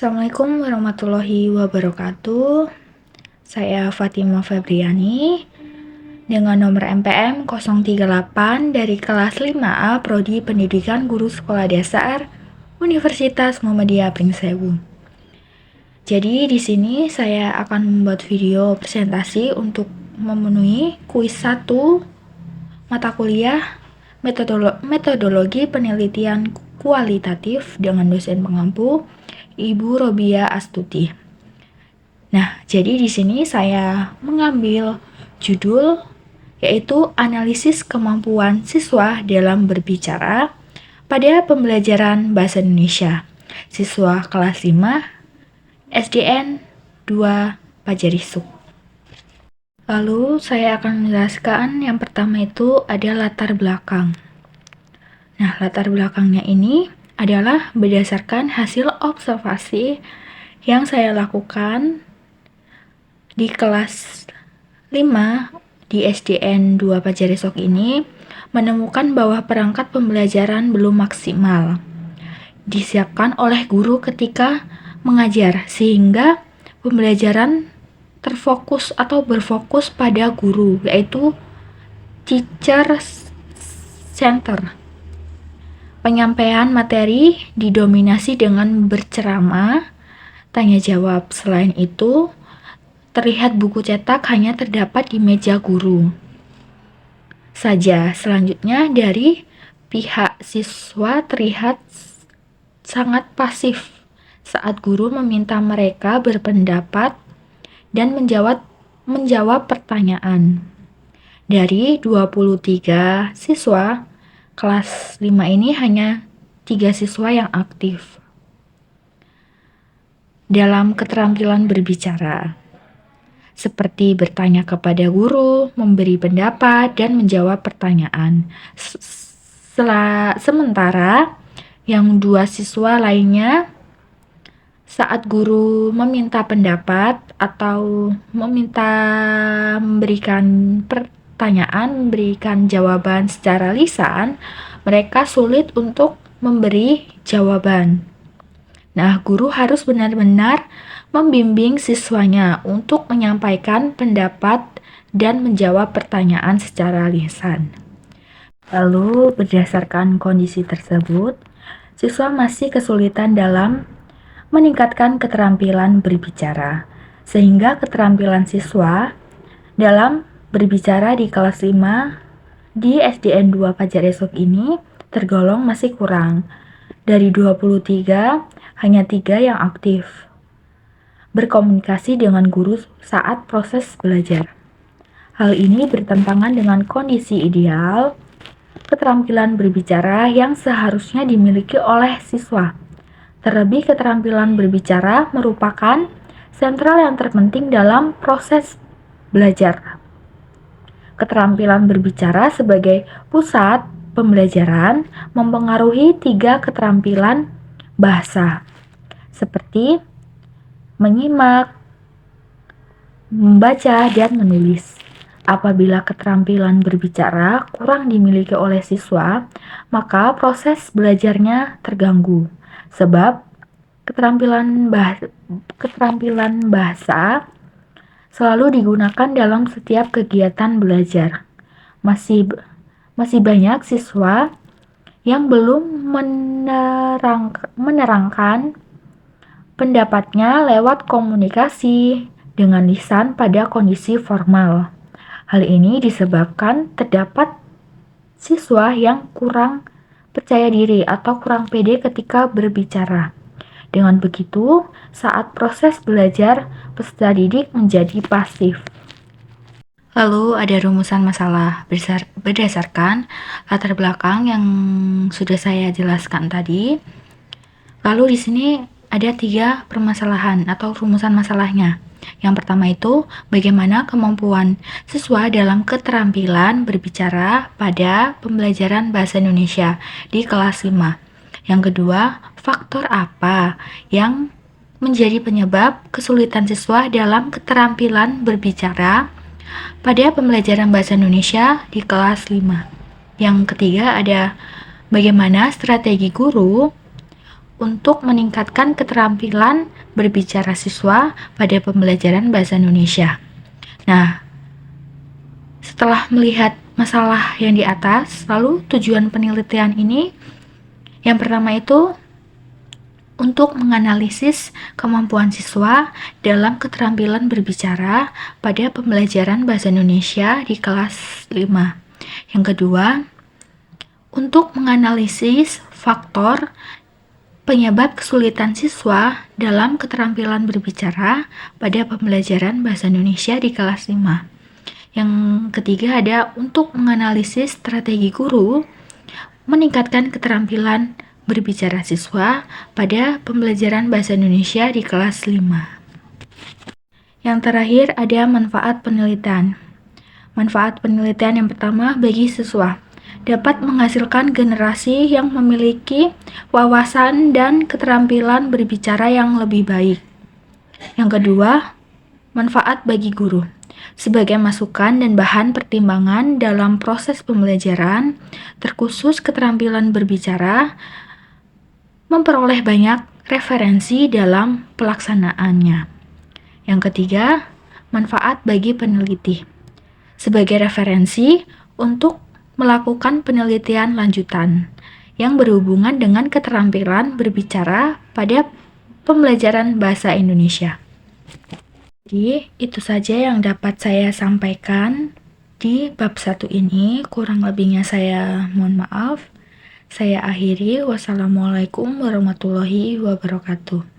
Assalamualaikum warahmatullahi wabarakatuh. Saya Fatima Febriani dengan nomor MPM 038 dari kelas 5A Prodi Pendidikan Guru Sekolah Dasar Universitas Muhammadiyah Pringsewu. Jadi di sini saya akan membuat video presentasi untuk memenuhi kuis 1 mata kuliah metodologi penelitian kualitatif dengan dosen pengampu Ibu Robia Astuti. Nah, jadi di sini saya mengambil judul yaitu analisis kemampuan siswa dalam berbicara pada pembelajaran bahasa Indonesia. Siswa kelas 5 SDN 2 Pajarisuk. Lalu saya akan menjelaskan yang pertama itu ada latar belakang. Nah, latar belakangnya ini adalah berdasarkan hasil observasi yang saya lakukan di kelas 5 di SDN 2 Pajarisok ini, menemukan bahwa perangkat pembelajaran belum maksimal disiapkan oleh guru ketika mengajar, sehingga pembelajaran terfokus atau berfokus pada guru, yaitu teacher center. Penyampaian materi didominasi dengan berceramah, tanya jawab. Selain itu, terlihat buku cetak hanya terdapat di meja guru saja. Selanjutnya, dari pihak siswa terlihat sangat pasif saat guru meminta mereka berpendapat dan menjawab pertanyaan. Dari 23 siswa, kelas 5 ini hanya 3 siswa yang aktif dalam keterampilan berbicara, seperti bertanya kepada guru, memberi pendapat, dan menjawab pertanyaan. Sementara yang 2 siswa lainnya saat guru meminta pendapat atau memberikan memberikan jawaban secara lisan, mereka sulit untuk memberi jawaban. Nah, guru harus benar-benar membimbing siswanya untuk menyampaikan pendapat dan menjawab pertanyaan secara lisan. Lalu, berdasarkan kondisi tersebut, siswa masih kesulitan dalam meningkatkan keterampilan berbicara, sehingga keterampilan siswa dalam berbicara di kelas 5 di SDN 2 Pajarisok ini tergolong masih kurang. Dari 23, hanya 3 yang aktif berkomunikasi dengan guru saat proses belajar. Hal ini bertentangan dengan kondisi ideal keterampilan berbicara yang seharusnya dimiliki oleh siswa. Terlebih, keterampilan berbicara merupakan sentral yang terpenting dalam proses belajar. Keterampilan berbicara sebagai pusat pembelajaran mempengaruhi 3 keterampilan bahasa, seperti menyimak, membaca, dan menulis. Apabila keterampilan berbicara kurang dimiliki oleh siswa, maka proses belajarnya terganggu, sebab keterampilan bahasa selalu digunakan dalam setiap kegiatan belajar. Masih banyak siswa yang belum menerangkan pendapatnya lewat komunikasi dengan lisan pada kondisi formal. Hal ini disebabkan terdapat siswa yang kurang percaya diri atau kurang pede ketika berbicara. Dengan begitu, saat proses belajar, peserta didik menjadi pasif. Lalu ada rumusan masalah berdasarkan latar belakang yang sudah saya jelaskan tadi. Lalu di sini ada 3 permasalahan atau rumusan masalahnya. Yang pertama itu, bagaimana kemampuan siswa dalam keterampilan berbicara pada pembelajaran bahasa Indonesia di kelas 5. Yang kedua, faktor apa yang menjadi penyebab kesulitan siswa dalam keterampilan berbicara pada pembelajaran bahasa Indonesia di kelas 5. Yang ketiga ada bagaimana strategi guru untuk meningkatkan keterampilan berbicara siswa pada pembelajaran bahasa Indonesia. Nah, setelah melihat masalah yang di atas, lalu tujuan penelitian ini yang pertama itu untuk menganalisis kemampuan siswa dalam keterampilan berbicara pada pembelajaran bahasa Indonesia di kelas 5. Yang kedua, untuk menganalisis faktor penyebab kesulitan siswa dalam keterampilan berbicara pada pembelajaran bahasa Indonesia di kelas 5. Yang ketiga ada untuk menganalisis strategi guru meningkatkan keterampilan berbicara siswa pada pembelajaran bahasa Indonesia di kelas 5. Yang terakhir ada manfaat penelitian. Manfaat penelitian yang pertama bagi siswa dapat menghasilkan generasi yang memiliki wawasan dan keterampilan berbicara yang lebih baik. Yang kedua, manfaat bagi guru sebagai masukan dan bahan pertimbangan dalam proses pembelajaran, terkhusus keterampilan berbicara, memperoleh banyak referensi dalam pelaksanaannya. Yang ketiga, manfaat bagi peneliti sebagai referensi untuk melakukan penelitian lanjutan yang berhubungan dengan keterampilan berbicara pada pembelajaran bahasa Indonesia. Jadi, itu saja yang dapat saya sampaikan di bab 1 ini. Kurang lebihnya saya mohon maaf. Saya akhiri. Wassalamualaikum warahmatullahi wabarakatuh.